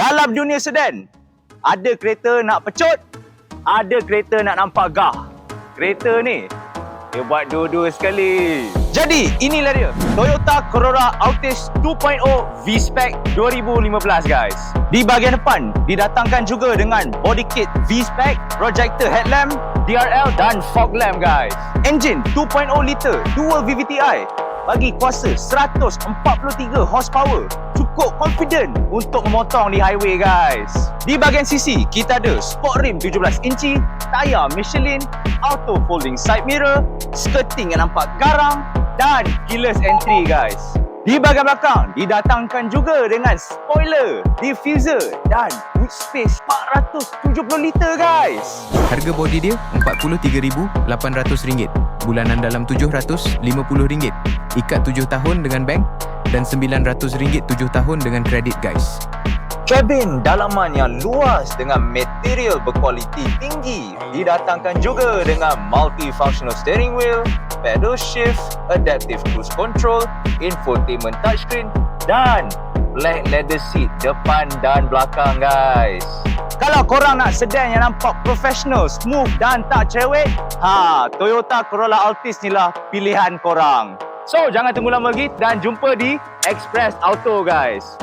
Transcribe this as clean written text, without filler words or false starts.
Dalam dunia sedan, ada kereta nak pecut, ada kereta nak nampak gah. Kereta ni, dia buat dua-dua sekali. Jadi, inilah dia. Toyota Corolla Altis 2.0 V-Spec 2015 guys. Di bahagian depan, didatangkan juga dengan body kit V-Spec, projector headlamp, DRL dan fog lamp guys. Engine 2.0 liter, dual VVTi. Bagi kuasa 143 horsepower. Cukup confident untuk memotong di highway guys. Di bahagian sisi, kita ada sport rim 17 inci, tayar Michelin, auto folding side mirror, skirting yang nampak garang dan keyless entry guys. Di bahagian belakang, didatangkan juga dengan spoiler, diffuser dan boot space 470 liter guys. Harga bodi dia RM43,800. Bulanan dalam RM750. Ikat 7 tahun dengan bank dan RM900 7 tahun dengan kredit guys. Kabin dalaman yang luas dengan material berkualiti tinggi. Didatangkan juga dengan multifunctional steering wheel, pedal shift, adaptive cruise control, infotainment touchscreen dan black leather seat depan dan belakang guys. Kalau korang nak sedan yang nampak professional, smooth dan tak cerewet, Toyota Corolla Altis ni lah pilihan korang. So, jangan tunggu lama lagi dan jumpa di Express Auto guys.